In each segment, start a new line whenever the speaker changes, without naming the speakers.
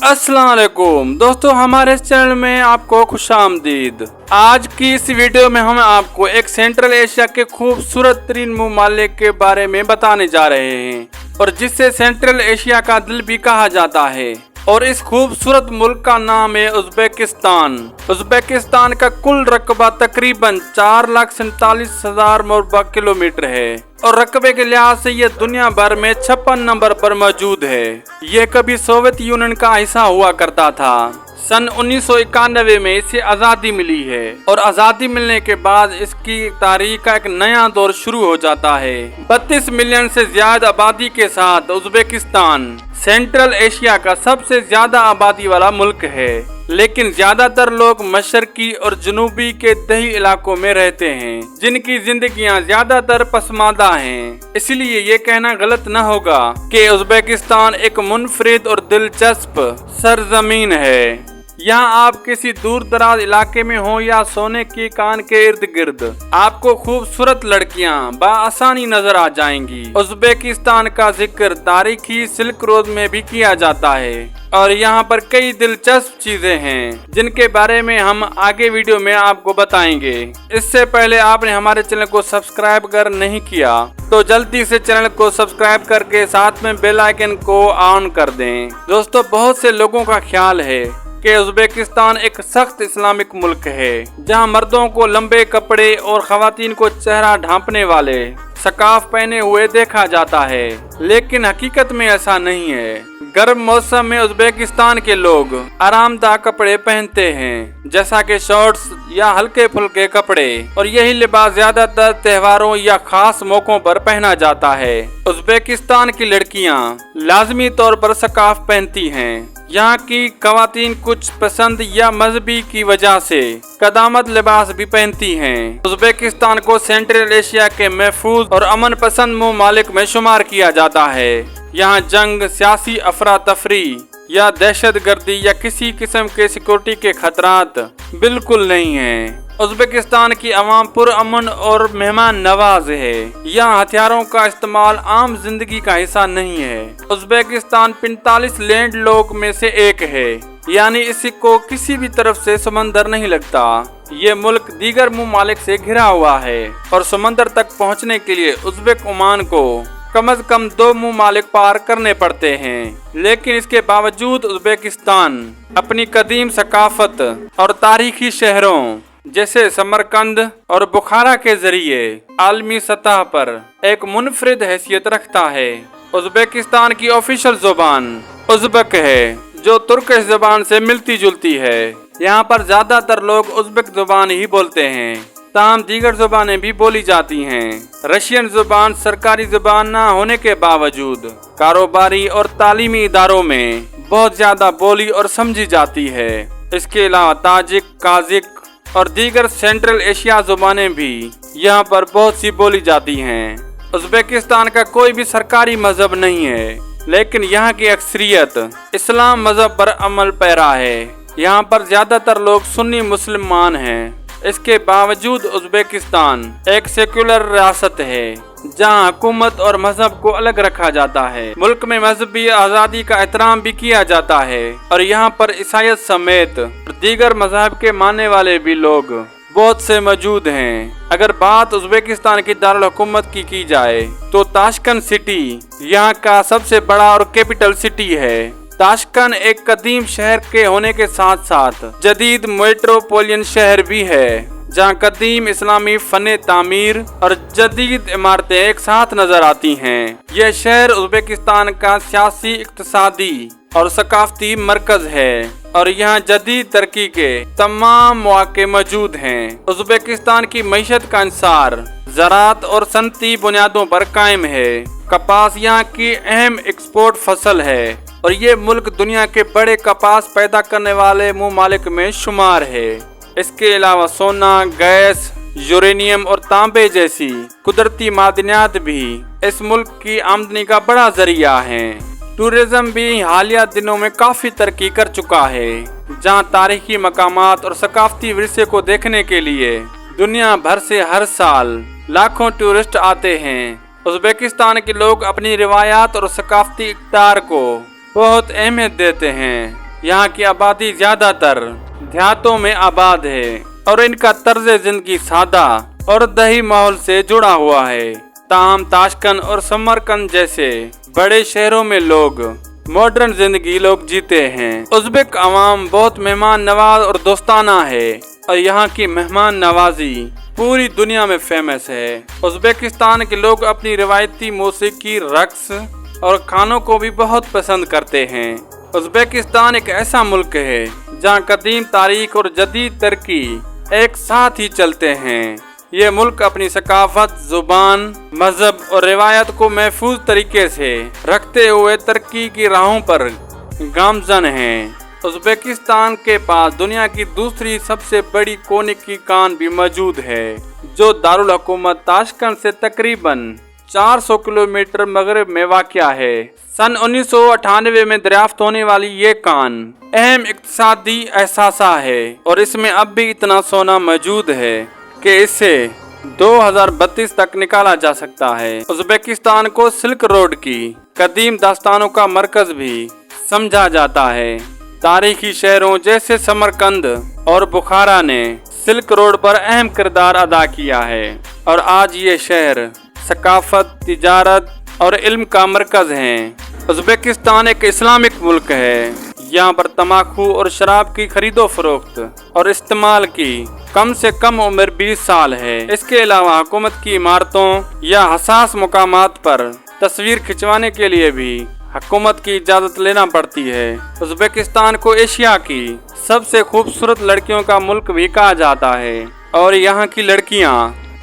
अस्सलाम वालेकुम दोस्तों, हमारे इस चैनल में आपको खुशामदीद। आज की इस वीडियो में हम आपको एक सेंट्रल एशिया के खूबसूरत तरीन ममालिक के बारे में बताने जा रहे हैं और जिसे सेंट्रल एशिया का दिल भी कहा जाता है। और इस खूबसूरत मुल्क का नाम है उज़्बेकिस्तान। उज़्बेकिस्तान का कुल रकबा तकरीबन 4,47,000 मुरबा किलोमीटर है और रकबे के लिहाज से ये दुनिया भर में 56 नंबर पर मौजूद है। ये कभी सोवियत यूनियन का हिस्सा हुआ करता था। सन 1991 में इसे आज़ादी मिली है और आज़ादी मिलने के बाद इसकी तारीख का एक नया दौर शुरू हो जाता है। 32 मिलियन से ज्यादा आबादी के साथ उज़्बेकिस्तान सेंट्रल एशिया का सबसे ज्यादा आबादी वाला मुल्क है, लेकिन ज्यादातर लोग मशरकी और जनूबी के दही इलाकों में रहते हैं जिनकी जिंदगियां ज्यादातर पसमानदा हैं। इसलिए ये कहना गलत न होगा कि उज़्बेकिस्तान एक मुनफरिद और दिलचस्प सरजमीन है। यहाँ आप किसी दूर दराज इलाके में हो या सोने की कान के इर्द गिर्द आपको खूबसूरत लड़कियाँ बआसानी नजर आ जाएंगी। उज़्बेकिस्तान का जिक्र तारीखी सिल्क रोड में भी किया जाता है और यहाँ पर कई दिलचस्प चीजें हैं जिनके बारे में हम आगे वीडियो में आपको बताएंगे। इससे पहले आपने हमारे चैनल को सब्सक्राइब कर नहीं किया तो जल्दी से चैनल को सब्सक्राइब करके साथ में बेल आइकन को ऑन कर दें। दोस्तों, बहुत से लोगों का ख्याल है कि उज़्बेकिस्तान एक सख्त इस्लामिक मुल्क है जहां मर्दों को लंबे कपड़े और खवातीन को चेहरा ढांपने वाले सकाफ पहने हुए देखा जाता है, लेकिन हकीकत में ऐसा नहीं है। गर्म मौसम में उज़्बेकिस्तान के लोग आरामदायक कपड़े पहनते हैं जैसा कि शॉर्ट्स या हल्के फुल्के कपड़े, और यही लिबास ज्यादातर त्योहारों या खास मौकों पर पहना जाता है। उज़्बेकिस्तान की लड़कियां लाजमी तौर पर सकाफ पहनती हैं। यहाँ की खवातीन कुछ पसंद या मजहबी की वजह से कदामत लिबास भी पहनती हैं। उज़्बेकिस्तान को सेंट्रल एशिया के महफूज और अमन पसंद ममालिक में शुमार किया जाता है। यहाँ जंग, सियासी अफरा तफरी या दहशत गर्दी या किसी किस्म के सिक्योरिटी के खतरात बिल्कुल नहीं है। उज़्बेकिस्तान की आवाम पुरअमन और मेहमान नवाज है। यहाँ हथियारों का इस्तेमाल आम जिंदगी का हिस्सा नहीं है। उज़्बेकिस्तान 45 लैंड लॉक में से एक है, यानी इसको किसी भी तरफ से समंदर नहीं लगता। ये मुल्क दीगर ममालिक से घिरा हुआ है और समंदर तक पहुँचने के लिए उज़्बेक ओमान को कम से कम 2 ममालिक पार करने पड़ते हैं, लेकिन इसके बावजूद उज़्बेकिस्तान अपनी कदीम सकाफत और तारीखी शहरों जैसे समरकंद और बुखारा के जरिए आलमी सतह पर एक मुनफरिद हैसियत रखता है। उज़्बेकिस्तान की ऑफिशियल जुबान उज़्बेक है जो तुर्किश जुबान से मिलती जुलती है। यहाँ पर ज्यादातर लोग उज़्बेक जुबान ही बोलते हैं, ताहम दीगर जुबानें भी बोली जाती हैं। रशियन जुबान सरकारी जुबान न होने के बावजूद कारोबारी और तालीमी इदारों में बहुत ज्यादा बोली और समझी जाती है। इसके अलावा ताजिक, काजिक और दीगर सेंट्रल एशिया जुबानें भी यहाँ पर बहुत सी बोली जाती हैं। उज़्बेकिस्तान का कोई भी सरकारी मजहब नहीं है, लेकिन यहाँ की अक्सरियत इस्लाम मजहब पर अमल पैरा है। यहाँ पर ज्यादातर लोग सुन्नी मुसलमान हैं। इसके बावजूद उज़्बेकिस्तान एक सेक्युलर रियासत है जहाँ हुकूमत और मजहब को अलग रखा जाता है। मुल्क में मजहबी आज़ादी का एहतराम भी किया जाता है और यहाँ पर ईसाईयत समेत दीगर मजहब के मानने वाले भी लोग बहुत से मौजूद हैं। अगर बात उज़्बेकिस्तान की दारुल हुकूमत की जाए तो ताशकंद सिटी यहाँ का सबसे बड़ा और कैपिटल सिटी है। ताशकंद एक कदीम शहर के होने के साथ साथ जदीद मेट्रोपोलियन शहर भी है जहाँ कदीम इस्लामी फन तामीर और जदीद इमारतें एक साथ नजर आती हैं। यह शहर उज़्बेकिस्तान का सियासी, इक्तिसादी और सकाफती मरकज है और यहाँ जदीद तरक्की के तमाम मौके मौजूद हैं। उज़्बेकिस्तान की मईशत का इंसार ज़राअत और सनती बुनियादों पर कायम है। कपास यहाँ की अहम एक्सपोर्ट फसल है और ये मुल्क दुनिया के बड़े कपास पैदा करने वाले ममालिक में शुमार है। इसके अलावा सोना, गैस, यूरेनियम और तांबे जैसी कुदरती मादनियात भी इस मुल्क की आमदनी का बड़ा जरिया हैं। टूरिज्म भी हालिया दिनों में काफी तरक्की कर चुका है, जहां तारीखी मकामात और सकाफती विरसे को देखने के लिए दुनिया भर से हर साल लाखों टूरिस्ट आते हैं। उज़्बेकिस्तान के लोग अपनी रिवायात और सकाफती इक़्तिदार को बहुत अहमियत देते हैं। यहाँ की आबादी ज्यादातर देहातों में आबाद है और इनका तर्ज जिंदगी सादा और दही माहौल से जुड़ा हुआ है। ताहम ताशकंद और समरकंद जैसे बड़े शहरों में लोग मॉडर्न जिंदगी लोग जीते हैं। उज़्बेक अवाम बहुत मेहमान नवाज और दोस्ताना है और यहाँ की मेहमान नवाजी पूरी दुनिया में फेमस है। उज़्बेकिस्तान के लोग अपनी रिवायती मौसीकी, रक्स और खानों को भी बहुत पसंद करते हैं। उज़्बेकिस्तान एक ऐसा मुल्क है जहाँ कदीम तारीख और जदीद तरक्की एक साथ ही चलते हैं। ये मुल्क अपनी सकाफत, जुबान, मजहब और रिवायत को महफूज तरीके से रखते हुए तरक्की की राहों पर गामजन है। उज़्बेकिस्तान के पास दुनिया की दूसरी सबसे बड़ी कोने की कान भी मौजूद है, जो दारुल हुकूमत ताशकंद से तकरीबन 400 किलोमीटर मगरिब में वाक़या है। सन 1998 में दरियाफ्त होने वाली ये कान अहम इक्तिसादी एहसासा है और इसमें अब भी इतना सोना मौजूद है कि इसे 2032 तक निकाला जा सकता है। उज़्बेकिस्तान को सिल्क रोड की कदीम दास्तानों का मरकज भी समझा जाता है। तारीखी शहरों जैसे समरकंद और बुखारा ने सिल्क रोड पर अहम किरदार अदा किया है और आज ये शहर सकाफत, तिजारत और इल्म का मरकज है। उज़्बेकिस्तान एक इस्लामिक मुल्क है। यहाँ पर तम्बाकू और शराब की खरीदो फरोख्त और इस्तेमाल की कम से कम उम्र 20 साल है। इसके अलावा हुकूमत की इमारतों या हसास मुकामात पर तस्वीर खिंचवाने के लिए भी हुकूमत की इजाज़त लेना पड़ती है। उज़्बेकिस्तान को एशिया की सबसे खूबसूरत लड़कियों का मुल्क भी कहा जाता है और यहाँ की लड़कियाँ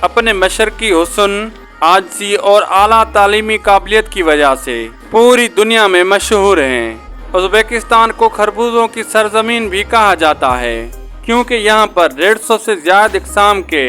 अपने मशरकी हुस्न, आजजी और आला तालीमी काबिलियत की वजह से पूरी दुनिया में मशहूर हैं। उज़्बेकिस्तान को खरबूजों की सरजमीन भी कहा जाता है क्योंकि यहाँ पर 150 से ज्यादा इक़साम के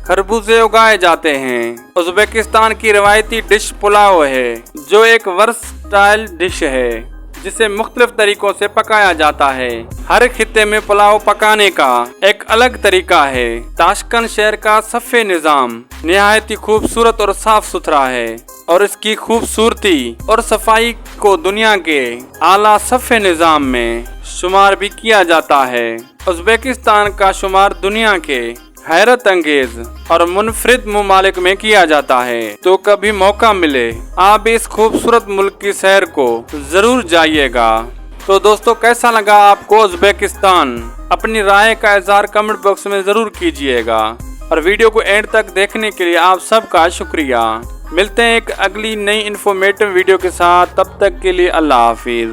खरबूजे उगाए जाते हैं। उज़्बेकिस्तान की रवायती डिश पुलाव है, जो एक वर्सटाइल डिश है जिसे मुख्तलिफ तरीकों से पकाया जाता है। हर खित्ते में पुलाव पकाने का एक अलग तरीका है। ताशकंद शहर का सफ़े निज़ाम निहायत ही खूबसूरत और साफ सुथरा है और इसकी खूबसूरती और सफाई को दुनिया के आला सफ़े निज़ाम में शुमार भी किया जाता है। उज़्बेकिस्तान का शुमार दुनिया के हैरत अंगेज और मुनफरिद ममालिक में किया जाता है। तो कभी मौका मिले आप इस खूबसूरत मुल्क की सैर को जरूर जाइएगा। तो दोस्तों, कैसा लगा आपको उज़्बेकिस्तान? अपनी राय का इज़हार कमेंट बॉक्स में जरूर कीजिएगा और वीडियो को एंड तक देखने के लिए आप सबका शुक्रिया। मिलते हैं एक अगली नई इन्फॉर्मेटिव वीडियो के साथ, तब तक के लिए अल्लाह हाफिज।